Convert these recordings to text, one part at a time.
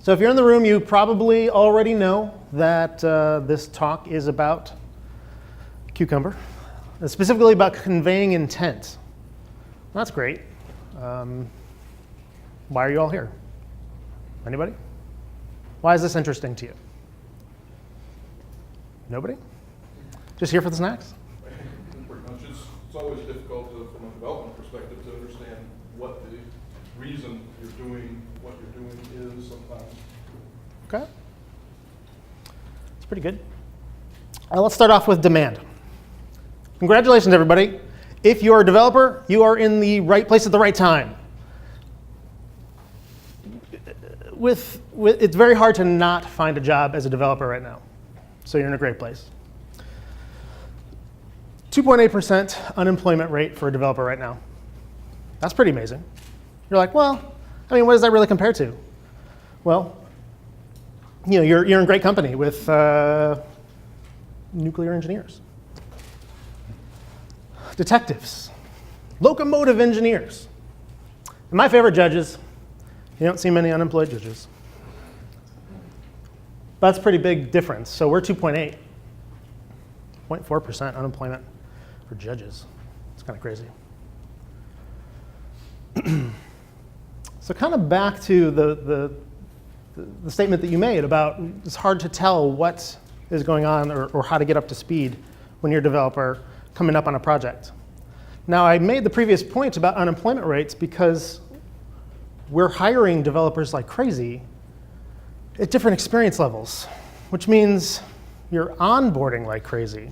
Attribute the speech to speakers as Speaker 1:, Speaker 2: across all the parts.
Speaker 1: So if you're in the room, you probably already know that this talk is about Cucumber, and specifically about conveying intent. That's great. Why are you all here? Anybody? Why is this interesting to you? Nobody? Just here for the snacks?
Speaker 2: Pretty much. It's always difficult from a development perspective to understand what the reason you're doing what you're doing is sometimes.
Speaker 1: Okay. It's pretty good. Let's start off with demand. Congratulations, everybody. If you're a developer, you are in the right place at the right time. It's very hard to not find a job as a developer right now. So you're in a great place. 2.8% unemployment rate for a developer right now. That's pretty amazing. You're like, well, I mean, what does that really compare to? Well, you know, you're in great company with nuclear engineers, detectives, locomotive engineers. And my favorite judges, you don't see many unemployed judges. That's a pretty big difference. So we're 2.8, 0.4% unemployment for judges. It's kind of crazy. So kind of back to the statement that you made about it's hard to tell what is going on or how to get up to speed when you're a developer coming up on a project. Now, I made the previous point about unemployment rates because we're hiring developers like crazy at different experience levels, which means you're onboarding like crazy.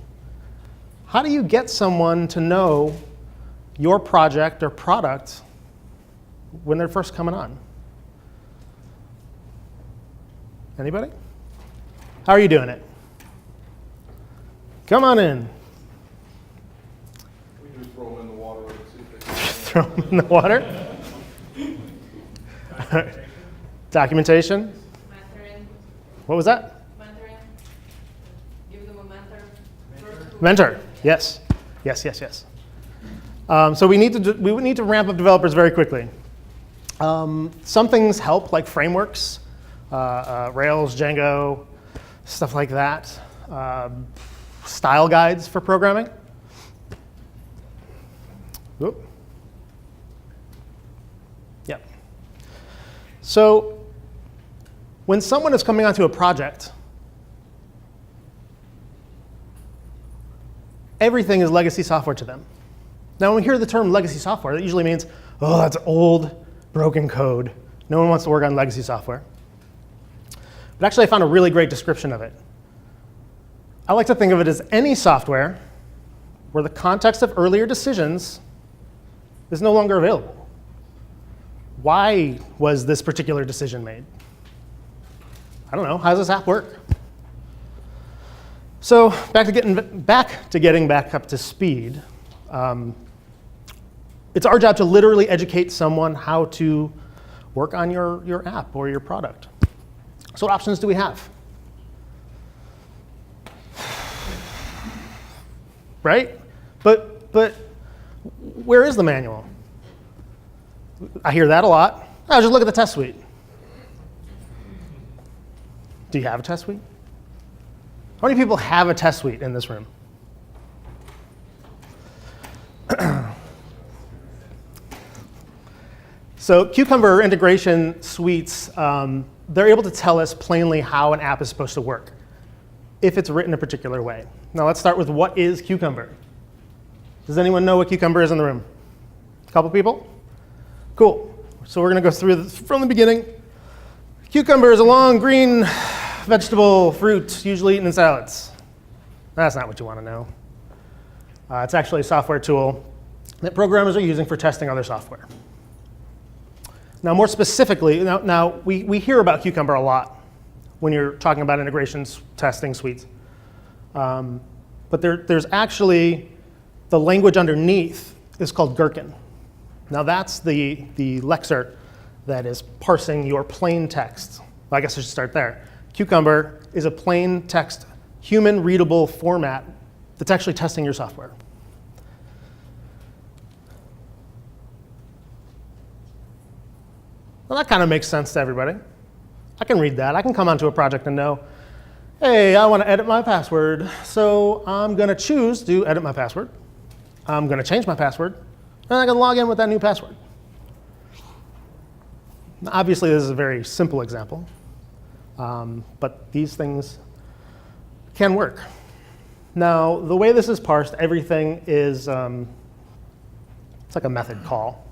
Speaker 1: How do you get someone to know your project or product when they're first coming on? Anybody? How are you doing it? Come on in.
Speaker 2: We just throw them in the water and see if they can.
Speaker 1: Throw them in the water? Documentation?
Speaker 3: Mentoring.
Speaker 1: What was that?
Speaker 3: Mentoring. Give them a mentor.
Speaker 1: Mentor. Yes. Yes, yes, yes. So we need to ramp up developers very quickly. Some things help, like frameworks, Rails, Django, stuff like that. Style guides for programming. Whoop. Yep. So when someone is coming onto a project, everything is legacy software to them. Now, when we hear the term legacy software, that usually means, oh, that's old, broken code. No one wants to work on legacy software. But actually, I found a really great description of it. I like to think of it as any software where the context of earlier decisions is no longer available. Why was this particular decision made? I don't know. How does this app work? So back to getting back up to speed. It's our job to literally educate someone how to work on your app or your product. So what options do we have? Right? But where is the manual? I hear that a lot. Oh, just look at the test suite. Do you have a test suite? How many people have a test suite in this room? So Cucumber integration suites, they're able to tell us plainly how an app is supposed to work if it's written a particular way. Now let's start with what is Cucumber. Does anyone know what Cucumber is in the room? A couple people? Cool. So we're going to go through this from the beginning. Cucumber is a long green vegetable, fruit, usually eaten in salads. That's not what you want to know. It's actually a software tool that programmers are using for testing other software. Now, more specifically, now we hear about Cucumber a lot when you're talking about integrations testing suites. But there's actually, the language underneath is called Gherkin. Now that's the lexer that is parsing your plain text. Well, I guess I should start there. Cucumber is a plain text, human readable format that's actually testing your software. Well, that kind of makes sense to everybody. I can read that. I can come onto a project and know, hey, I want to edit my password, so I'm going to choose to edit my password. I'm going to change my password, and I can log in with that new password. Obviously, this is a very simple example, but these things can work. Now, the way this is parsed, everything is, it's like a method call.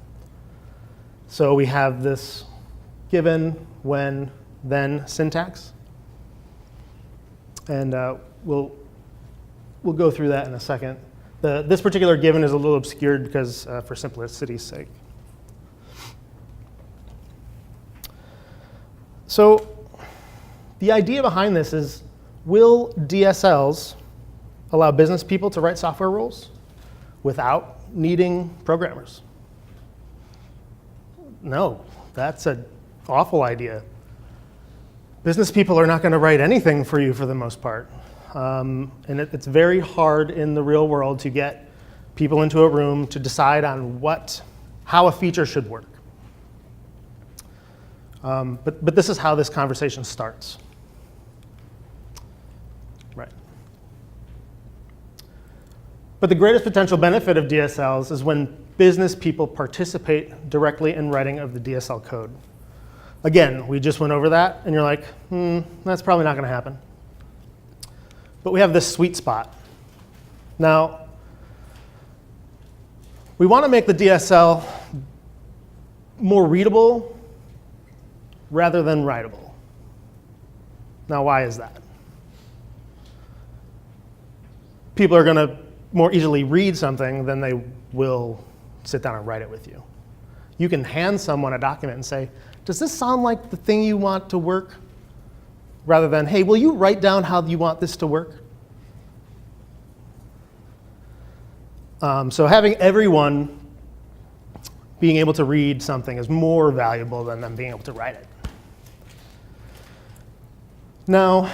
Speaker 1: So we have this given, when, then syntax. And we'll go through that in a second. This particular given is a little obscured because for simplicity's sake. So the idea behind this is, will DSLs allow business people to write software rules without needing programmers? No, that's an awful idea. Business people are not going to write anything for you for the most part. And it's very hard in the real world to get people into a room to decide on how a feature should work. But this is how this conversation starts. Right. But the greatest potential benefit of DSLs is when business people participate directly in writing of the DSL code. Again, we just went over that, and you're like, that's probably not going to happen. But we have this sweet spot. Now, we want to make the DSL more readable rather than writable. Now, why is that? People are going to more easily read something than they will sit down and write it with you. You can hand someone a document and say, does this sound like the thing you want to work? Rather than, hey, will you write down how you want this to work? So having everyone being able to read something is more valuable than them being able to write it. Now,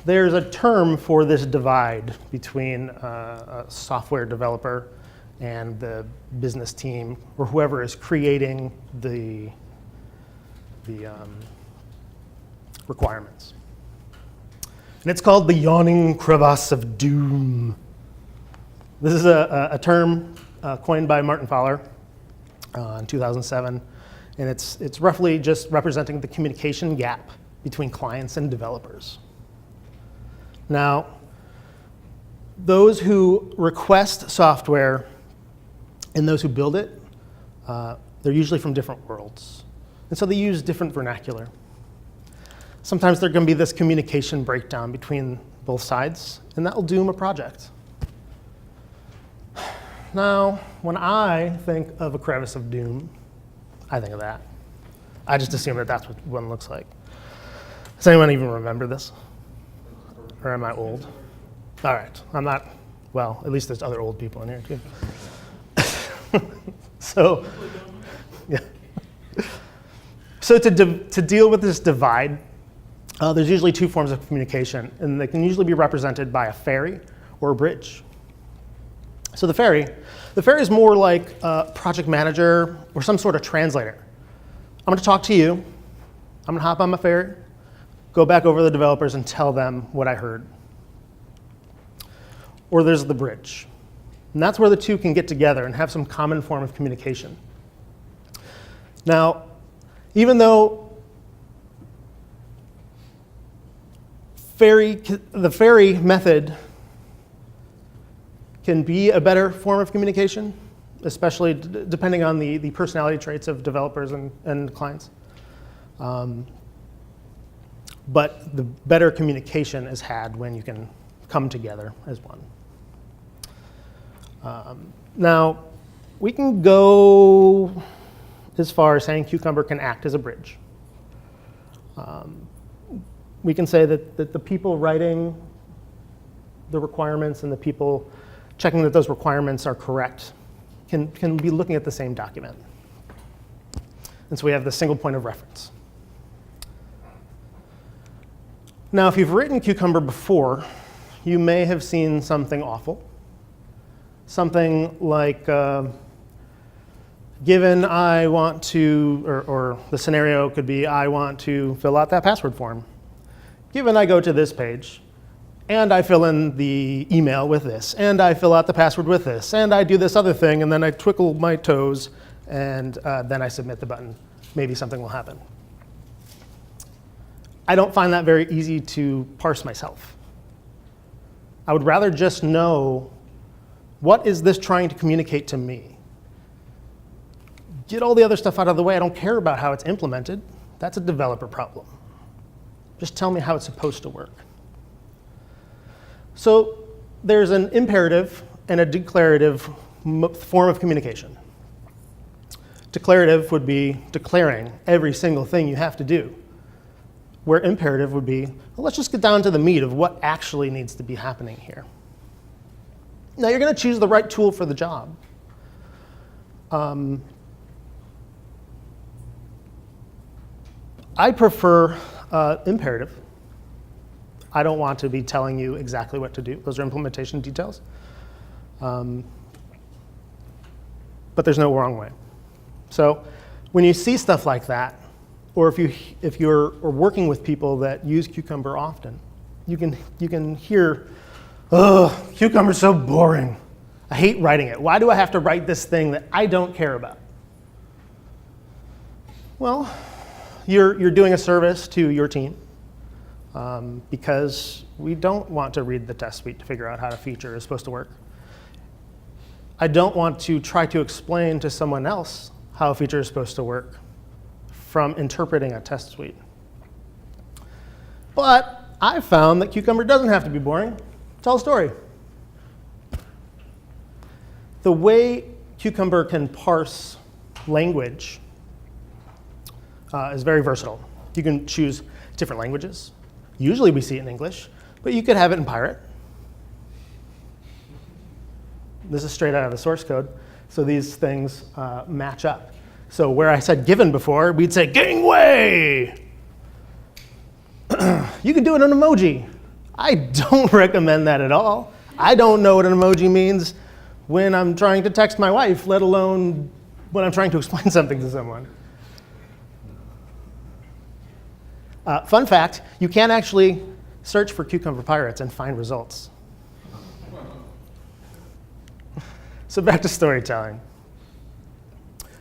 Speaker 1: there's a term for this divide between a software developer and the business team, or whoever is creating the requirements. And it's called the Yawning Crevasse of Doom. This is a term coined by Martin Fowler in 2007, and it's roughly just representing the communication gap between clients and developers. Now, those who request software and those who build it, they're usually from different worlds. And so they use different vernacular. Sometimes there's going to be this communication breakdown between both sides, and that will doom a project. Now, when I think of a crevice of doom, I think of that. I just assume that that's what one looks like. Does anyone even remember this? Or am I old? All right, I'm not, well, at least there's other old people in here too. So, yeah. So to deal with this divide, there's usually two forms of communication, and they can usually be represented by a ferry or a bridge. So the ferry is more like a project manager or some sort of translator. I'm going to talk to you. I'm going to hop on my ferry, go back over to the developers and tell them what I heard. Or there's the bridge. And that's where the two can get together and have some common form of communication. Now, even though the ferry method can be a better form of communication, especially depending on the personality traits of developers and clients. But the better communication is had when you can come together as one. Now, we can go as far as saying Cucumber can act as a bridge. We can say that the people writing the requirements and the people checking that those requirements are correct can be looking at the same document. And so we have the single point of reference. Now, if you've written Cucumber before, you may have seen something awful. Something like Given I want to, or the scenario could be I want to fill out that password form. Given I go to this page, and I fill in the email with this, and I fill out the password with this, and I do this other thing, and then I twiddle my toes, and then I submit the button. Maybe something will happen. I don't find that very easy to parse myself. I would rather just know, what is this trying to communicate to me? Get all the other stuff out of the way. I don't care about how it's implemented. That's a developer problem. Just tell me how it's supposed to work. So there's an imperative and a declarative form of communication. Declarative would be declaring every single thing you have to do, where imperative would be, well, let's just get down to the meat of what actually needs to be happening here. Now, you're going to choose the right tool for the job. I prefer imperative. I don't want to be telling you exactly what to do. Those are implementation details. But there's no wrong way. So when you see stuff like that, or if you're working with people that use Cucumber often, you can hear, oh, Cucumber's so boring. I hate writing it. Why do I have to write this thing that I don't care about? Well, you're doing a service to your team because we don't want to read the test suite to figure out how a feature is supposed to work. I don't want to try to explain to someone else how a feature is supposed to work from interpreting a test suite. But I found that Cucumber doesn't have to be boring. Tell a story. The way Cucumber can parse language is very versatile. You can choose different languages. Usually we see it in English, but you could have it in Pirate. This is straight out of the source code, so these things match up. So where I said given before, we'd say gangway. You could do it in emoji. I don't recommend that at all. I don't know what an emoji means when I'm trying to text my wife, let alone when I'm trying to explain something to someone. Fun fact, you can actually search for Cucumber Pirates and find results. So back to storytelling.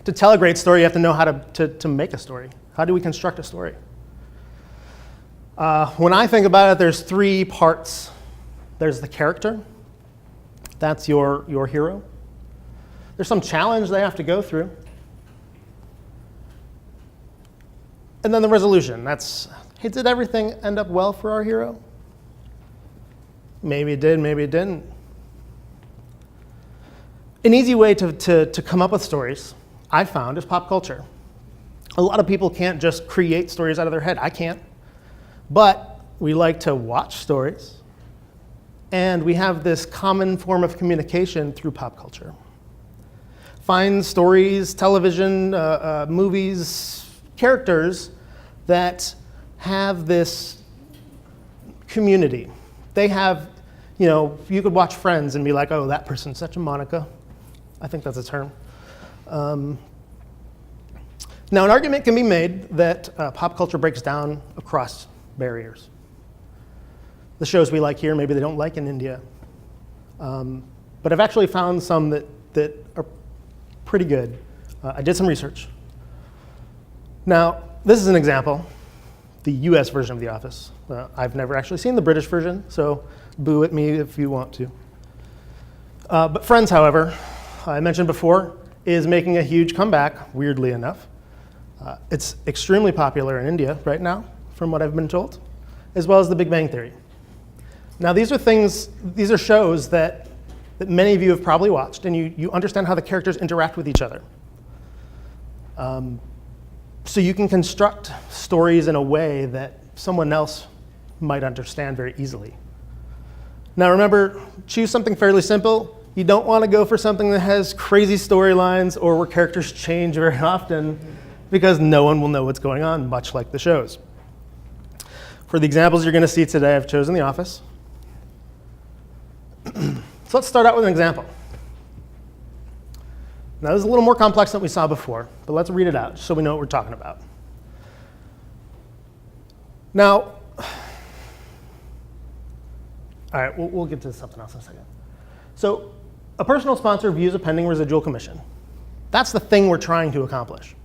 Speaker 1: To tell a great story, you have to know how to make a story. How do we construct a story? When I think about it, there's three parts. There's the character. That's your hero. There's some challenge they have to go through. And then the resolution. That's, hey, did everything end up well for our hero? Maybe it did, maybe it didn't. An easy way to come up with stories, I found, is pop culture. A lot of people can't just create stories out of their head. I can't. But we like to watch stories. And we have this common form of communication through pop culture. Find stories, television, movies, characters that have this community. They have, you could watch Friends and be like, oh, that person's such a Monica. I think that's a term. Now, an argument can be made that pop culture breaks down across barriers. The shows we like here, maybe they don't like in India. But I've actually found some that are pretty good. I did some research. Now, this is an example, the US version of The Office. I've never actually seen the British version, so boo at me if you want to. But Friends, however, I mentioned before, is making a huge comeback, weirdly enough. It's extremely popular in India right now, from what I've been told, as well as The Big Bang Theory. Now, these are shows that many of you have probably watched, and you understand how the characters interact with each other. So you can construct stories in a way that someone else might understand very easily. Now remember, choose something fairly simple. You don't want to go for something that has crazy storylines or where characters change very often, because no one will know what's going on, much like the shows. For the examples you're going to see today, I've chosen The Office. So let's start out with an example. Now, this is a little more complex than we saw before, but let's read it out so we know what we're talking about. Now, all right, we'll get to something else in a second. So a personal sponsor views a pending residual commission. That's the thing we're trying to accomplish.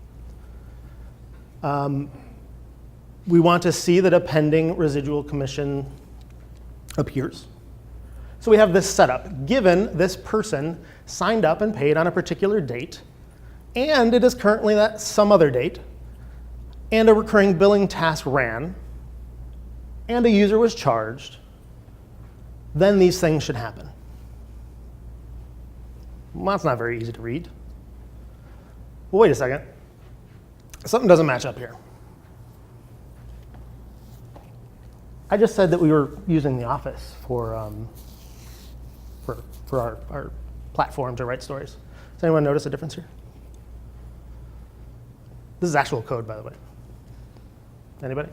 Speaker 1: We want to see that a pending residual commission appears. So we have this setup. Given this person signed up and paid on a particular date, and it is currently that some other date, and a recurring billing task ran, and a user was charged, then these things should happen. Well, that's not very easy to read. Well, wait a second. Something doesn't match up here. I just said that we were using the Office for our platform to write stories. Does anyone notice a difference here? This is actual code, by the way. Anybody?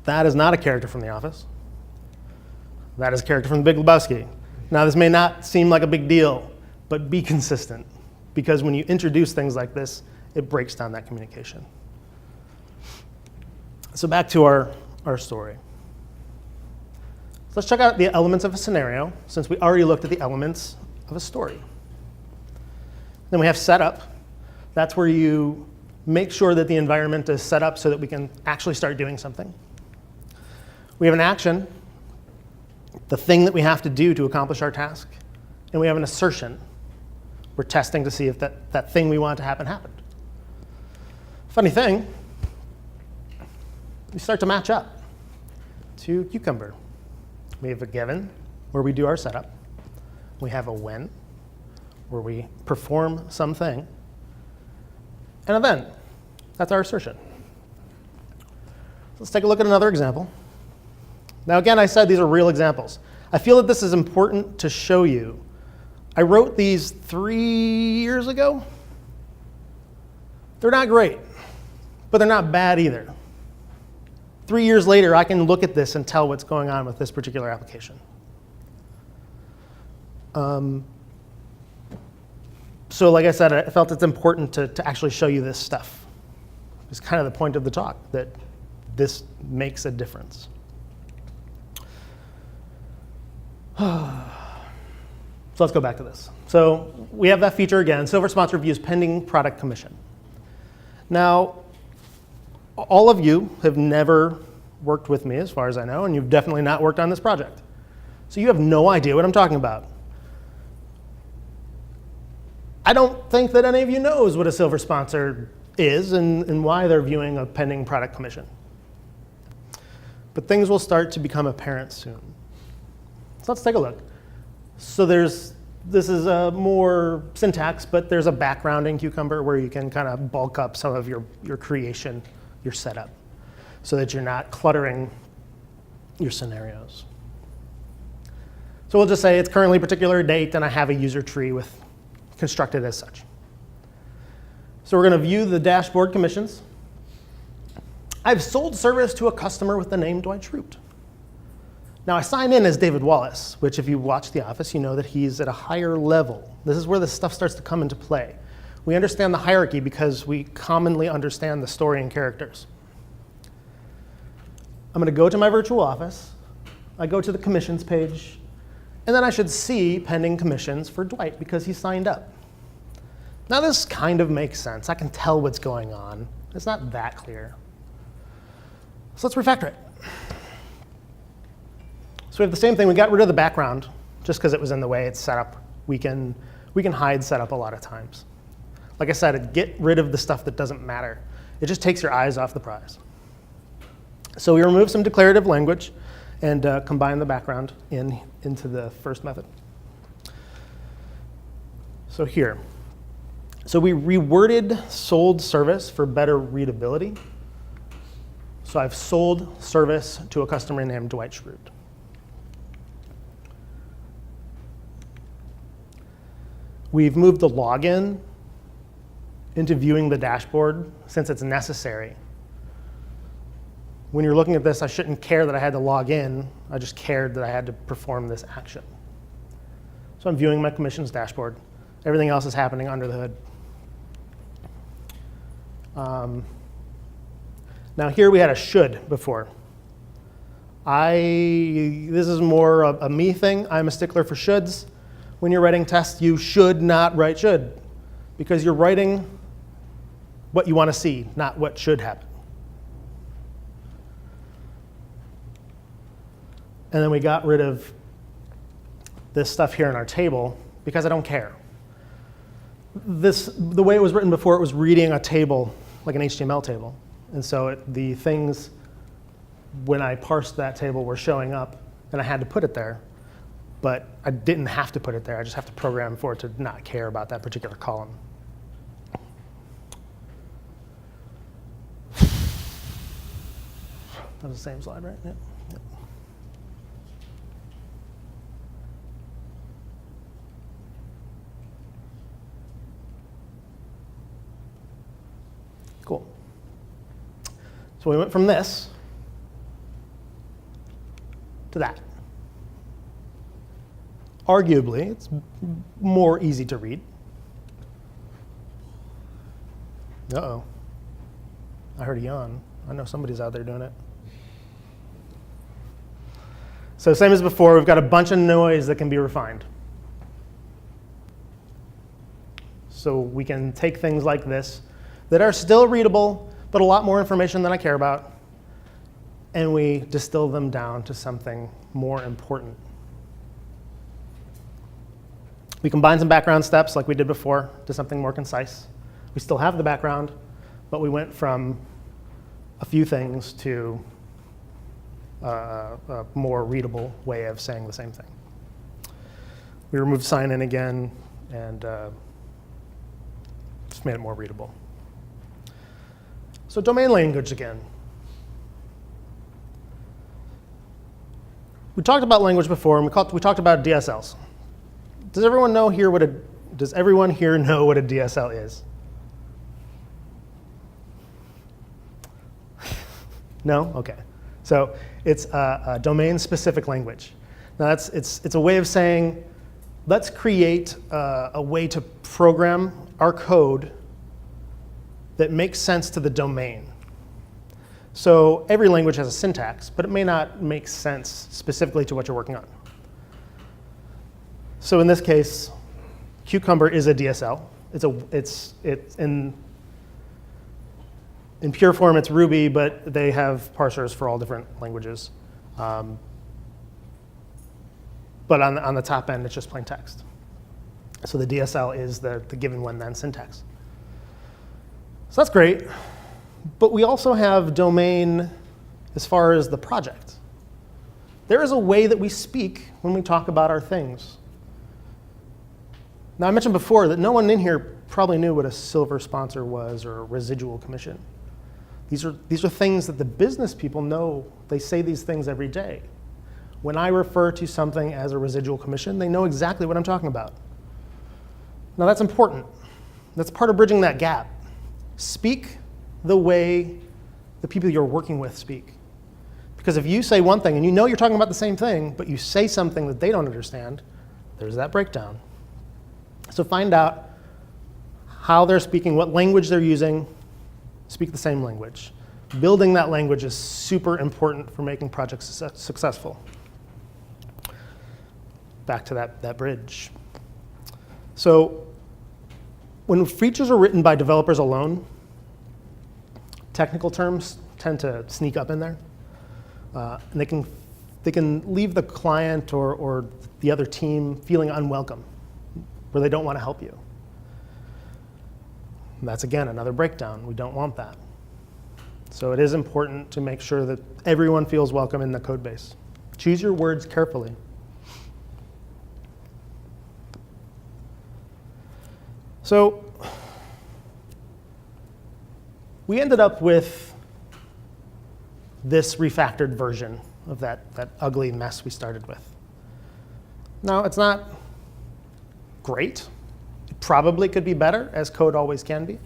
Speaker 1: That is not a character from The Office. That is a character from The Big Lebowski. Now, this may not seem like a big deal, but be consistent, because when you introduce things like this, it breaks down that communication. So back to our story. So let's check out the elements of a scenario, since we already looked at the elements of a story. Then we have setup. That's where you make sure that the environment is set up so that we can actually start doing something. We have an action, the thing that we have to do to accomplish our task. And we have an assertion. We're testing to see if that thing we want to happen happened. Funny thing, we start to match up to Cucumber. We have a given, where we do our setup. We have a when, where we perform something. And a then. That's our assertion. Let's take a look at another example. Now, again, I said these are real examples. I feel that this is important to show you. I wrote these 3 years ago. They're not great, but they're not bad either. 3 years later, I can look at this and tell what's going on with this particular application. So like I said, I felt it's important to actually show you this stuff. It's kind of the point of the talk, that this makes a difference. So let's go back to this. So we have that feature again, Silver Sponsor views pending product commission. Now, all of you have never worked with me, as far as I know, and you've definitely not worked on this project. So you have no idea what I'm talking about. I don't think that any of you knows what a Silver Sponsor is and why they're viewing a pending product commission. But things will start to become apparent soon. So let's take a look. So this is a more syntax, but there's a background in Cucumber where you can kind of bulk up some of your creation, your setup, so that you're not cluttering your scenarios. So we'll just say it's currently a particular date, and I have a user tree constructed as such. So we're going to view the dashboard commissions. I've sold service to a customer with the name Dwight Schrute. Now, I sign in as David Wallace, which if you watch The Office, you know that he's at a higher level. This is where this stuff starts to come into play. We understand the hierarchy because we commonly understand the story and characters. I'm going to go to my virtual office. I go to the commissions page. And then I should see pending commissions for Dwight because he signed up. Now, this kind of makes sense. I can tell what's going on. It's not that clear. So let's refactor it. So we have the same thing. We got rid of the background just because it was in the way it's set up. We can hide setup a lot of times. Like I said, get rid of the stuff that doesn't matter. It just takes your eyes off the prize. So we remove some declarative language and combine the background into the first method. So here. So we reworded sold service for better readability. So I've sold service to a customer named Dwight Schrute. We've moved the login into viewing the dashboard since it's necessary. When you're looking at this, I shouldn't care that I had to log in. I just cared that I had to perform this action. So I'm viewing my commissions dashboard. Everything else is happening under the hood. Now here we had a should before. This is more a me thing. I'm a stickler for shoulds. When you're writing tests, you should not write should, because you're writing what you want to see, not what should happen. And then we got rid of this stuff here in our table because I don't care. The way it was written before, it was reading a table, like an HTML table. And so the things, when I parsed that table, were showing up, and I had to put it there. But I didn't have to put it there. I just have to program for it to not care about that particular column. That was the same slide, right? Yep. Yep. Cool. So we went from this to that. Arguably, it's more easy to read. Uh-oh. I heard a yawn. I know somebody's out there doing it. So same as before, we've got a bunch of noise that can be refined. So we can take things like this that are still readable, but a lot more information than I care about, and we distill them down to something more important. We combine some background steps like we did before to something more concise. We still have the background, but we went from a few things to a more readable way of saying the same thing. We removed sign in again and just made it more readable. So domain language again. We talked about language before, and we talked about DSLs. Does everyone here know what a DSL is? No? Okay. So it's a domain-specific language. Now it's a way of saying, let's create a way to program our code that makes sense to the domain. So every language has a syntax, but it may not make sense specifically to what you're working on. So in this case, Cucumber is a DSL. It's in pure form, it's Ruby, but they have parsers for all different languages. But on the top end, it's just plain text. So the DSL is the given when then syntax. So that's great. But we also have domain as far as the project. There is a way that we speak when we talk about our things. Now, I mentioned before that no one in here probably knew what a silver sponsor was or a residual commission. These are things that the business people know. They say these things every day. When I refer to something as a residual commission, they know exactly what I'm talking about. Now, that's important. That's part of bridging that gap. Speak the way the people you're working with speak. Because if you say one thing and you know you're talking about the same thing, but you say something that they don't understand, there's that breakdown. So find out how they're speaking, what language they're using, speak the same language. Building that language is super important for making projects successful. Back to that bridge. So when features are written by developers alone, technical terms tend to sneak up in there. And they can leave the client or the other team feeling unwelcome, where they don't want to help you. And that's, again, another breakdown. We don't want that. So it is important to make sure that everyone feels welcome in the code base. Choose your words carefully. So we ended up with this refactored version of that ugly mess we started with. Now, it's not great. It probably could be better, as code always can be.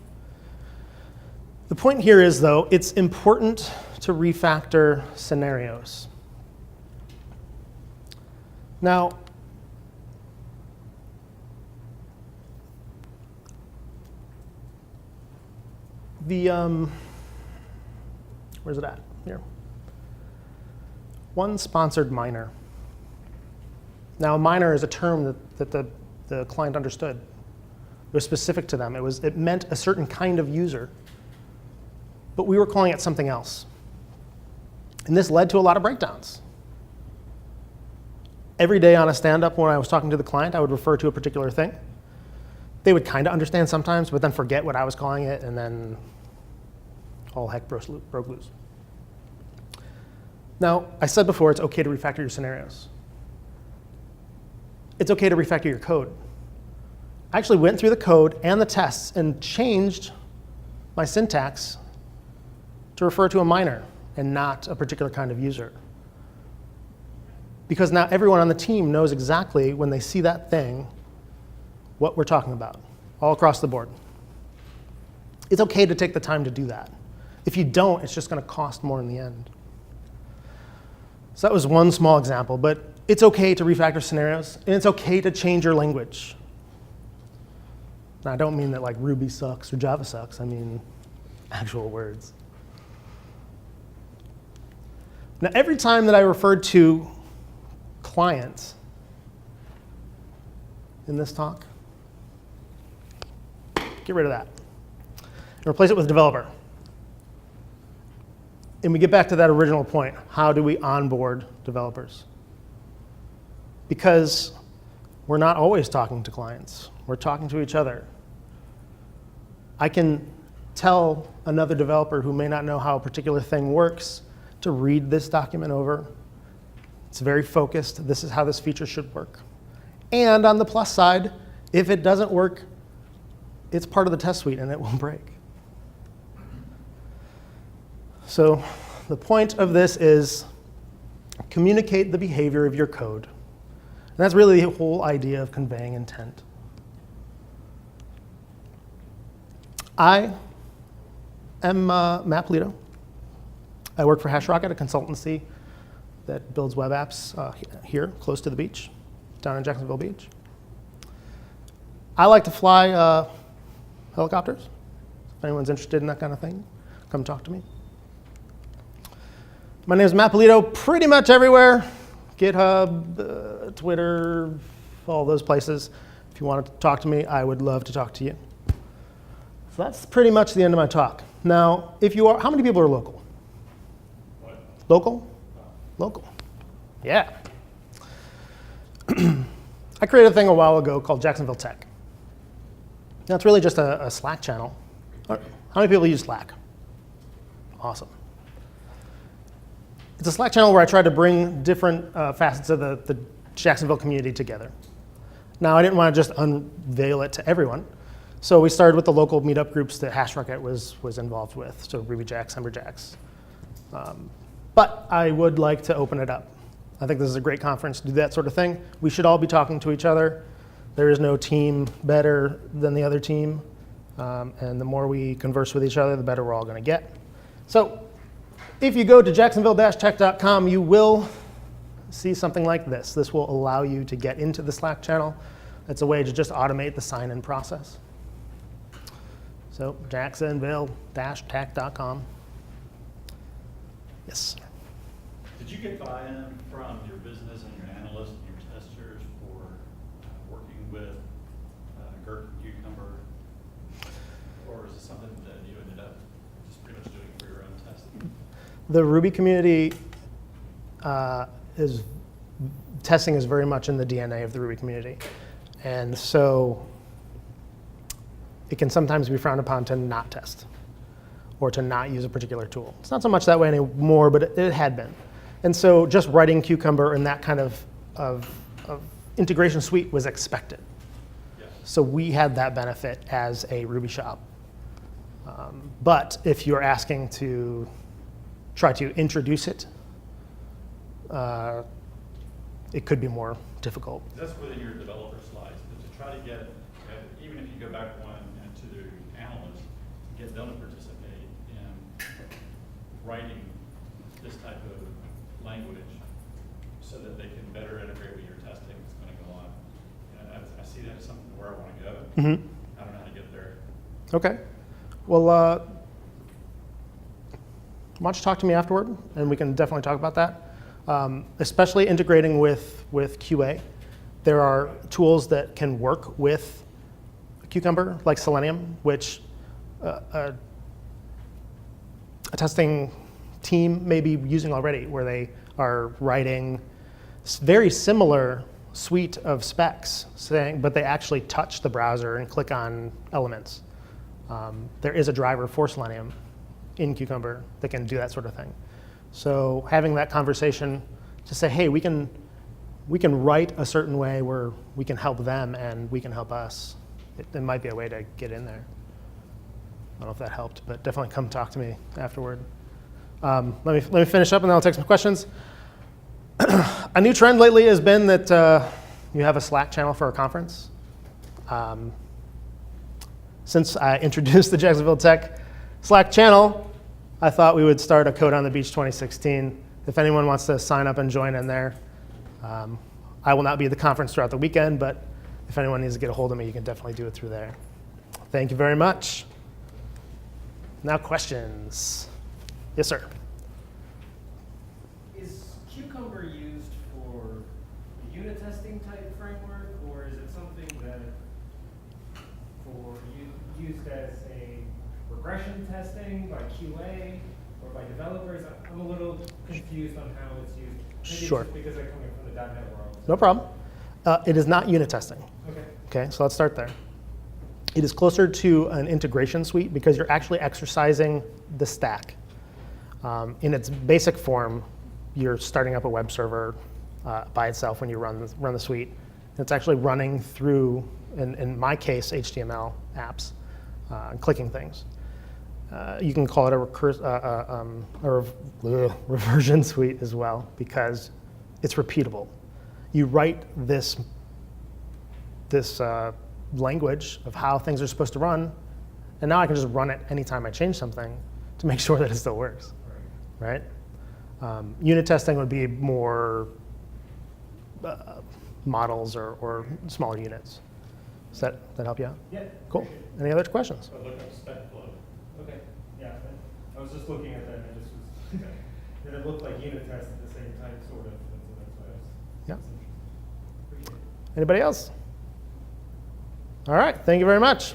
Speaker 1: The point here is, though, it's important to refactor scenarios. Now, Where's it at? Here. One sponsored minor. Now, a minor is a term that the client understood. It was specific to them. It meant a certain kind of user. But we were calling it something else. And this led to a lot of breakdowns. Every day on a stand-up when I was talking to the client, I would refer to a particular thing. They would kind of understand sometimes, but then forget what I was calling it, and then all heck broke loose. Now, I said before, it's okay to refactor your scenarios. It's okay to refactor your code. I actually went through the code and the tests and changed my syntax to refer to a minor and not a particular kind of user. Because now everyone on the team knows exactly when they see that thing what we're talking about, all across the board. It's okay to take the time to do that. If you don't, it's just going to cost more in the end. So that was one small example, but it's okay to refactor scenarios, and it's okay to change your language. Now, I don't mean that like Ruby sucks or Java sucks. I mean actual words. Now, every time that I referred to clients in this talk, get rid of that and replace it with developer. And we get back to that original point. How do we onboard developers? Because we're not always talking to clients. We're talking to each other. I can tell another developer who may not know how a particular thing works to read this document over. It's very focused. This is how this feature should work. And on the plus side, if it doesn't work, it's part of the test suite and it will break. So the point of this is communicate the behavior of your code. And that's really the whole idea of conveying intent. I am Matt Polito. I work for HashRocket, a consultancy that builds web apps here, close to the beach, down in Jacksonville Beach. I like to fly helicopters. If anyone's interested in that kind of thing, come talk to me. My name is Matt Polito, pretty much everywhere. GitHub, Twitter, all those places. If you want to talk to me, I would love to talk to you. So that's pretty much the end of my talk. Now, if you are, how many people are local?
Speaker 2: What?
Speaker 1: Local? Local. Yeah. I created a thing a while ago called Jacksonville Tech. Now, it's really just a Slack channel. How many people use Slack? Awesome. It's a Slack channel where I try to bring different facets of the Jacksonville community together. Now, I didn't want to just unveil it to everyone. So we started with the local meetup groups that HashRocket was involved with, so RubyJax, Humberjacks. But I would like to open it up. I think this is a great conference to do that sort of thing. We should all be talking to each other. There is no team better than the other team. And the more we converse with each other, the better we're all going to get. So if you go to jacksonville-tech.com, you will see something like this. This will allow you to get into the Slack channel. It's a way to just automate the sign-in process. So jacksonville-tech.com. Yes.
Speaker 4: Did you get buy-in from your business and your analysts and your testers for working with Gherkin Cucumber? Or is it something that you ended up just pretty much doing for your own testing?
Speaker 1: The Ruby community testing is very much in the DNA of the Ruby community. And so it can sometimes be frowned upon to not test or to not use a particular tool. It's not so much that way anymore, but it had been. And so just writing Cucumber and that kind of integration suite was expected.
Speaker 4: Yeah.
Speaker 1: So we had that benefit as a Ruby shop. But if you're asking to try to introduce it, it could be more difficult.
Speaker 4: That's within your developer slides, but to try to get, even if you go back one to the analysts, get them to participate in writing this type of language so that they can better integrate with your testing that's going to go on. And I see that as something where I want to go.
Speaker 1: Mm-hmm.
Speaker 4: I don't know how to get there.
Speaker 1: Okay. Well, why don't you talk to me afterward, and we can definitely talk about that. Especially integrating with QA. There are tools that can work with Cucumber, like Selenium, which a testing team may be using already, where they are writing very similar suite of specs, but they actually touch the browser and click on elements. There is a driver for Selenium in Cucumber that can do that sort of thing. So having that conversation to say, hey, we can write a certain way where we can help them and we can help us. It might be a way to get in there. I don't know if that helped, but definitely come talk to me afterward. Let me finish up and then I'll take some questions. A new trend lately has been that you have a Slack channel for a conference. Since I introduced the Jacksonville Tech Slack channel, I thought we would start a Code on the Beach 2016. If anyone wants to sign up and join in there, I will not be at the conference throughout the weekend, but if anyone needs to get a hold of me, you can definitely do it through there. Thank you very much. Now questions. Yes, sir.
Speaker 5: Is Cucumber used for a unit testing type framework, or is it something that used as a regression testing by QA or by developers? I'm a little confused on how it's used. Maybe
Speaker 1: Sure.
Speaker 5: it's just because I'm coming from the .NET world.
Speaker 1: No problem. It is not unit testing.
Speaker 5: Okay.
Speaker 1: Okay, so let's start there. It is closer to an integration suite because you're actually exercising the stack. In its basic form, you're starting up a web server by itself when you run the suite. It's actually running through, in my case, HTML apps and clicking things. You can call it a reversion suite as well because it's repeatable. You write this language of how things are supposed to run, and now I can just run it anytime I change something to make sure that it still works, right? Unit testing would be more models or smaller units. Does that help you out?
Speaker 5: Yeah.
Speaker 1: Cool. Any other questions?
Speaker 4: So look up spec flow.
Speaker 5: Okay. Yeah. I was just looking at that and it just was, and it looked like unit tests at the same time, sort of. And so that's why I was.
Speaker 1: Yeah.
Speaker 5: Appreciate it.
Speaker 1: Anybody else? All right. Thank you very much.